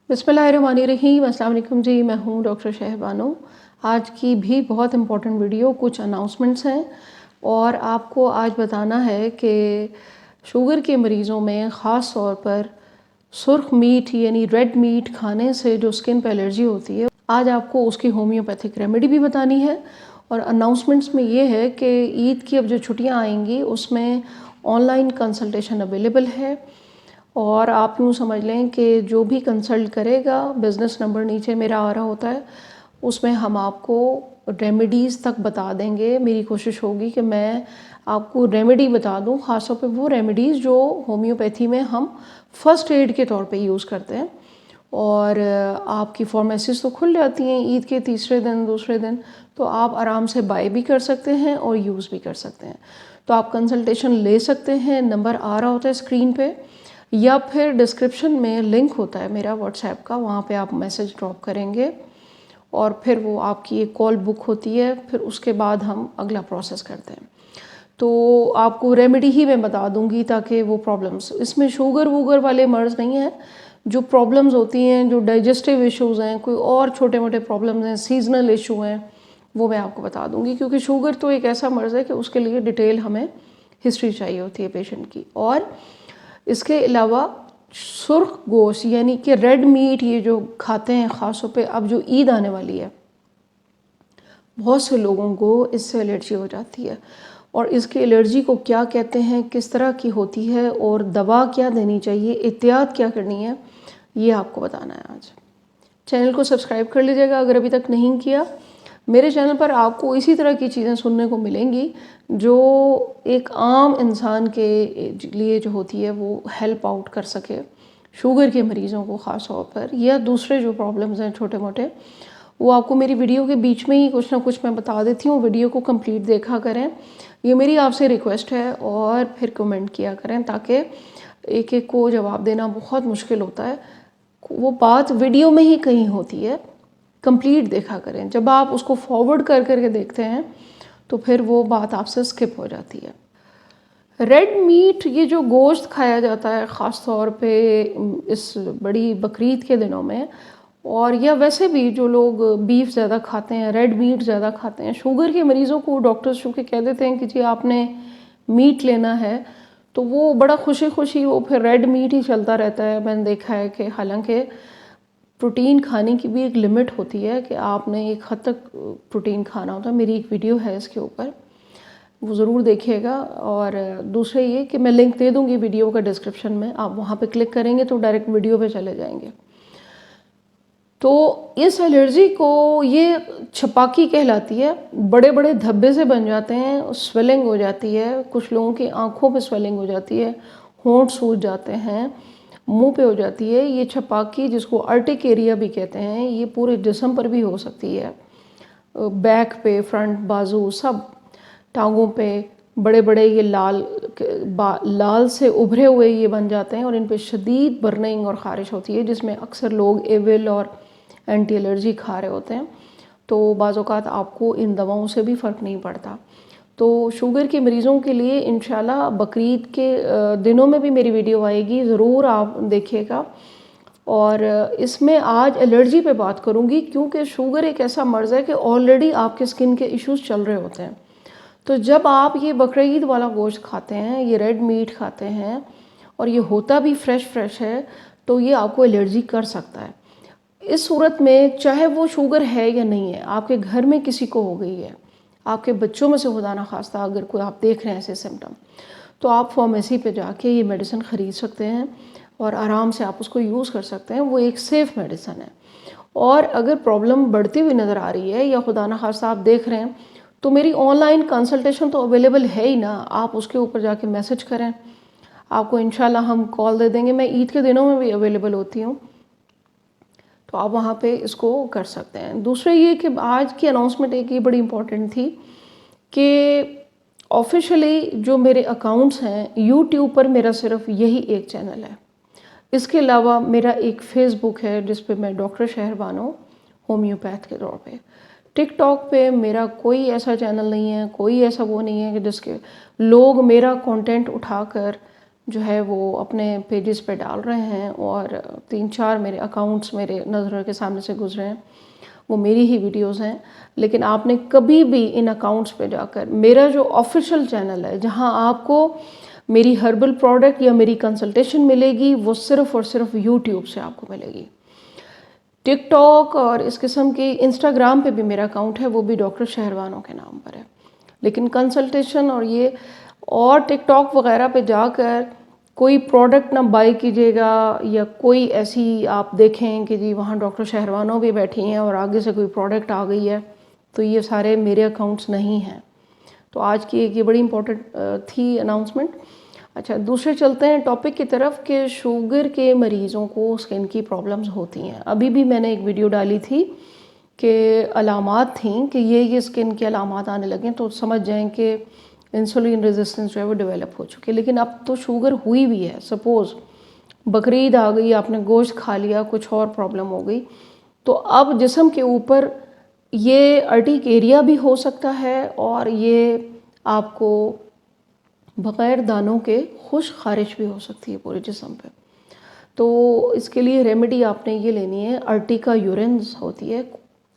बिस्मिल्लाहिर्रहमानिर्रहीम। अस्सलाम वालेकुम जी, मैं हूँ डॉक्टर शहबानो। आज की भी बहुत इम्पॉर्टेंट वीडियो, कुछ अनाउंसमेंट्स हैं और आपको आज बताना है कि शुगर के मरीज़ों में ख़ास तौर पर सुर्ख मीट यानी रेड मीट खाने से जो स्किन पे एलर्जी होती है, आज आपको उसकी होम्योपैथिक रेमेडी भी बतानी है। और अनाउंसमेंट्स में ये है कि ईद की अब जो छुट्टियाँ आएंगी उसमें ऑनलाइन कंसल्टेशन अवेलेबल है और आप यूँ समझ लें कि जो भी कंसल्ट करेगा, बिज़नेस नंबर नीचे मेरा आ रहा होता है, उसमें हम आपको रेमेडीज़ तक बता देंगे। मेरी कोशिश होगी कि मैं आपको रेमेडी बता दूं, ख़ास तौर पे वो रेमेडीज़ जो होम्योपैथी में हम फ़र्स्ट एड के तौर पे यूज़ करते हैं। और आपकी फार्मेसीज़ तो खुल जाती हैं ईद के तीसरे दिन दूसरे दिन, तो आप आराम से बाय भी कर सकते हैं और यूज़ भी कर सकते हैं। तो आप कंसल्टेशन ले सकते हैं, नंबर आ रहा होता है स्क्रीन पे, या फिर डिस्क्रिप्शन में लिंक होता है मेरा व्हाट्सएप का, वहाँ पे आप मैसेज ड्रॉप करेंगे और फिर वो आपकी एक कॉल बुक होती है, फिर उसके बाद हम अगला प्रोसेस करते हैं। तो आपको रेमेडी ही मैं बता दूंगी ताकि वो प्रॉब्लम्स, इसमें शुगर वूगर वाले मर्ज़ नहीं हैं, जो प्रॉब्लम्स होती हैं, जो डाइजेस्टिव इश्यूज़ हैं, कोई और छोटे मोटे प्रॉब्लम्स हैं, सीजनल इशू हैं, वो मैं आपको बता दूंगी। क्योंकि शुगर तो एक ऐसा मर्ज़ है कि उसके लिए डिटेल हमें हिस्ट्री चाहिए होती है पेशेंट की। और इसके अलावा सुर्ख गोश्त यानी कि रेड मीट ये जो खाते हैं, ख़ास तौर पे अब जो ईद आने वाली है, बहुत से लोगों को इससे एलर्जी हो जाती है। और इसकी एलर्जी को क्या कहते हैं, किस तरह की होती है और दवा क्या देनी चाहिए, एहतियात क्या करनी है, ये आपको बताना है आज। चैनल को सब्सक्राइब कर लीजिएगा अगर अभी तक नहीं किया। मेरे चैनल पर आपको इसी तरह की चीज़ें सुनने को मिलेंगी जो एक आम इंसान के लिए जो होती है वो हेल्प आउट कर सके, शुगर के मरीज़ों को ख़ास तौर पर, या दूसरे जो प्रॉब्लम्स हैं छोटे मोटे, वो आपको मेरी वीडियो के बीच में ही कुछ ना कुछ मैं बता देती हूँ। वीडियो को कंप्लीट देखा करें, ये मेरी आपसे रिक्वेस्ट है, और फिर कमेंट किया करें ताकि एक एक को जवाब देना बहुत मुश्किल होता है। वो बात वीडियो में ही कहीं होती है, कंप्लीट देखा करें। जब आप उसको फॉरवर्ड कर करके देखते हैं तो फिर वो बात आपसे स्किप हो जाती है। रेड मीट, ये जो गोश्त खाया जाता है ख़ास तौर पे इस बड़ी बकरीद के दिनों में, और या वैसे भी जो लोग बीफ ज़्यादा खाते हैं, रेड मीट ज़्यादा खाते हैं, शुगर के मरीज़ों को डॉक्टर्स चूँकि कह देते हैं कि जी आपने मीट लेना है, तो वो बड़ा खुशी खुशी वो फिर रेड मीट ही चलता रहता है। मैंने देखा है कि हालांकि प्रोटीन खाने की भी एक लिमिट होती है कि आपने एक हद तक प्रोटीन खाना होता है। मेरी एक वीडियो है इसके ऊपर, वो ज़रूर देखिएगा। और दूसरे ये कि मैं लिंक दे दूँगी वीडियो का डिस्क्रिप्शन में, आप वहाँ पे क्लिक करेंगे तो डायरेक्ट वीडियो पे चले जाएंगे। तो इस एलर्जी को ये छपाकी कहलाती है, बड़े बड़े धब्बे से बन जाते हैं, स्वेलिंग हो जाती है, कुछ लोगों की आँखों पे स्वेलिंग हो जाती है, होंठ सूज जाते हैं, मुंह पे हो जाती है। ये छपाकी जिसको अर्टिक एरिया भी कहते हैं, ये पूरे जिस्म पर भी हो सकती है, बैक पे, फ्रंट, बाजू, सब, टांगों पे बड़े बड़े ये लाल से उभरे हुए ये बन जाते हैं और इन पे शदीद बर्निंग और ख़ारिश होती है, जिसमें अक्सर लोग एविल और एंटी एलर्जी खा रहे होते हैं। तो बाज़ औक़ात आपको इन दवाओं से भी फ़र्क नहीं पड़ता। तो शुगर के मरीज़ों के लिए इंशाल्लाह बकरीद के दिनों में भी मेरी वीडियो आएगी, ज़रूर आप देखिएगा। और इसमें आज एलर्जी पे बात करूँगी क्योंकि शुगर एक ऐसा मर्ज़ है कि ऑलरेडी आपके स्किन के इश्यूज़ चल रहे होते हैं। तो जब आप ये बकरीद वाला गोश्त खाते हैं, ये रेड मीट खाते हैं, और ये होता भी फ्रेश है, तो ये आपको एलर्जी कर सकता है। इस सूरत में चाहे वो शुगर है या नहीं है, आपके घर में किसी को हो गई है, आपके बच्चों में से खुदा ना खास्ता अगर कोई आप देख रहे हैं ऐसे सिम्टम, तो आप फार्मेसी पे जाके ये मेडिसिन ख़रीद सकते हैं और आराम से आप उसको यूज़ कर सकते हैं। वो एक सेफ़ मेडिसिन है। और अगर प्रॉब्लम बढ़ती हुई नज़र आ रही है या खुदा ना खास्ता आप देख रहे हैं, तो मेरी ऑनलाइन कंसल्टेशन तो अवेलेबल है ही ना, आप उसके ऊपर जाके मैसेज करें, आपको इंशाल्लाह हम कॉल दे देंगे। मैं ईद के दिनों में भी अवेलेबल होती हूँ, तो आप वहाँ पे इसको कर सकते हैं। दूसरा ये कि आज की अनाउंसमेंट एक ये बड़ी इम्पॉर्टेंट थी कि ऑफिशियली जो मेरे अकाउंट्स हैं, यूट्यूब पर मेरा सिर्फ यही एक चैनल है। इसके अलावा मेरा एक फ़ेसबुक है जिस पे मैं डॉक्टर शहरबानो होम्योपैथ के तौर पे। टिकटॉक पे मेरा कोई ऐसा चैनल नहीं है, कोई ऐसा वो नहीं है कि जिसके लोग मेरा कंटेंट उठाकर جو ہے وہ اپنے پیجز پہ ڈال رہے ہیں، اور 3-4 میرے اکاؤنٹس میرے نظر کے سامنے سے گزرے ہیں، وہ میری ہی ویڈیوز ہیں. لیکن آپ نے کبھی بھی ان اکاؤنٹس پہ جا کر میرا جو آفیشیل چینل ہے جہاں آپ کو میری ہربل پروڈکٹ یا میری کنسلٹیشن ملے گی، وہ صرف اور صرف یوٹیوب سے آپ کو ملے گی. ٹک ٹاک اور اس قسم کی انسٹاگرام پہ بھی میرا اکاؤنٹ ہے، وہ بھی ڈاکٹر شہربانو کے نام پر ہے. لیکن کنسلٹیشن اور یہ اور ٹک ٹاک وغیرہ پہ جا کر کوئی پروڈکٹ نہ بائی کیجیے گا، یا کوئی ایسی آپ دیکھیں کہ جی وہاں ڈاکٹر شہربانو بھی بیٹھی ہیں اور آگے سے کوئی پروڈکٹ آ گئی ہے، تو یہ سارے میرے اکاؤنٹس نہیں ہیں. تو آج کی ایک یہ بڑی امپورٹنٹ تھی اناؤنسمنٹ. اچھا، دوسرے چلتے ہیں ٹاپک کی طرف کہ شوگر کے مریضوں کو اسکن کی پرابلمز ہوتی ہیں. ابھی بھی میں نے ایک ویڈیو ڈالی تھی کہ علامات تھیں کہ یہ اسکن کے علامات آنے لگیں تو سمجھ جائیں کہ انسولین ریزسٹنس جو ہے وہ ڈیولپ ہو چکی ہے. لیکن اب تو شوگر ہوئی بھی ہے، سپوز بقرعید آ گئی، آپ نے گوشت کھا لیا، کچھ اور پرابلم ہو گئی، تو اب جسم کے اوپر یہ ارٹیک ایریا بھی ہو سکتا ہے، اور یہ آپ کو بغیر دانوں کے خشک خارش بھی ہو سکتی ہے پورے جسم پہ. تو اس کے لیے ریمیڈی آپ نے یہ لینی ہے، ارٹیکا یورینز ہوتی ہے،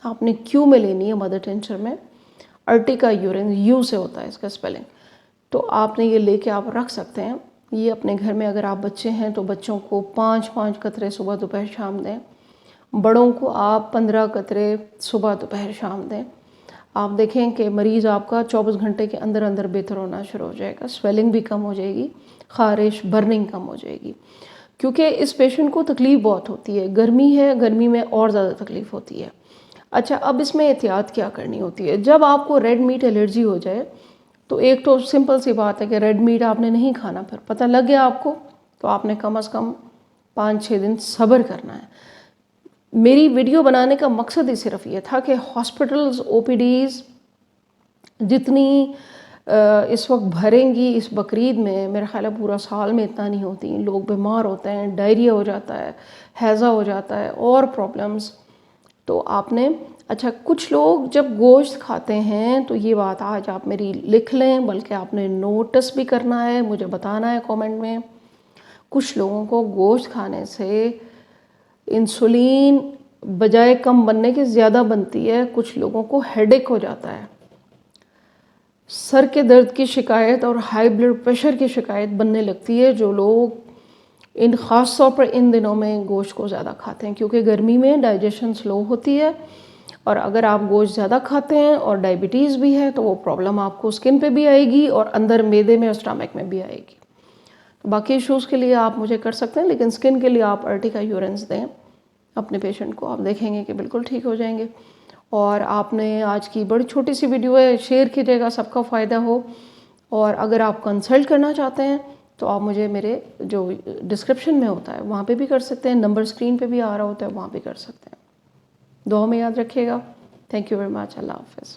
آپ نے کیو میں لینی ہے، مدر ٹینچر میں. ارٹیکا یورینز یو سے ہوتا ہے اس کا اسپیلنگ. تو آپ نے یہ لے کے آپ رکھ سکتے ہیں. یہ اپنے گھر میں اگر آپ بچے ہیں تو بچوں کو 5 قطرے صبح دوپہر شام دیں. بڑوں کو آپ 15 قطرے صبح دوپہر شام دیں. آپ دیکھیں کہ مریض آپ کا 24 گھنٹے کے اندر اندر بہتر ہونا شروع ہو جائے گا، سویلنگ بھی کم ہو جائے گی، خارش برننگ کم ہو جائے گی. کیونکہ اس پیشنٹ کو تکلیف بہت ہوتی ہے، گرمی ہے، گرمی میں اور زیادہ تکلیف ہوتی ہے. اچھا، اب اس میں احتیاط کیا کرنی ہوتی ہے؟ جب آپ کو ریڈ میٹ الرجی ہو جائے تو ایک تو سمپل سی بات ہے کہ ریڈ میٹ آپ نے نہیں کھانا. پھر پتہ لگ گیا آپ کو تو آپ نے کم از کم 5-6 دن صبر کرنا ہے. میری ویڈیو بنانے کا مقصد ہی صرف یہ تھا کہ ہاسپٹلز، او پی ڈیز جتنی اس وقت بھریں گی اس بقرعید میں، میرا خیال ہے پورا سال میں اتنا نہیں ہوتی. لوگ بیمار ہوتے ہیں، ڈائریا ہو جاتا ہے، ہیضہ ہو جاتا ہے، اور پرابلمز. تو آپ نے اچھا، کچھ لوگ جب گوشت کھاتے ہیں تو یہ بات آج آپ میری لکھ لیں، بلکہ آپ نے نوٹس بھی کرنا ہے، مجھے بتانا ہے کامنٹ میں. کچھ لوگوں کو گوشت کھانے سے انسولین بجائے کم بننے کے زیادہ بنتی ہے. کچھ لوگوں کو ہیڈیک ہو جاتا ہے، سر کے درد کی شکایت اور ہائی بلڈ پریشر کی شکایت بننے لگتی ہے جو لوگ خاص طور پر ان دنوں میں گوشت کو زیادہ کھاتے ہیں. کیونکہ گرمی میں ڈائجیشن سلو ہوتی ہے، اور اگر آپ گوشت زیادہ کھاتے ہیں اور ڈائبٹیز بھی ہے تو وہ پرابلم آپ کو اسکن پہ بھی آئے گی اور اندر معدے میں اور اسٹمک میں بھی آئے گی. باقی ایشوز کے لیے آپ مجھے کر سکتے ہیں، لیکن اسکن کے لیے آپ ارٹیکا یورینز دیں اپنے پیشنٹ کو، آپ دیکھیں گے کہ بالکل ٹھیک ہو جائیں گے. اور آپ نے آج کی بڑی چھوٹی سی ویڈیو ہے، شیئر کیجیے گا، سب کا فائدہ ہو. اور اگر آپ کنسلٹ کرنا چاہتے ہیں تو آپ مجھے میرے جو ڈسکرپشن میں ہوتا ہے وہاں پہ بھی کر سکتے ہیں، نمبر اسکرین پہ بھی آ رہا ہوتا ہے، وہاں بھی کر سکتے ہیں. دعا میں یاد رکھیے گا. Thank you very much. اللہ حافظ.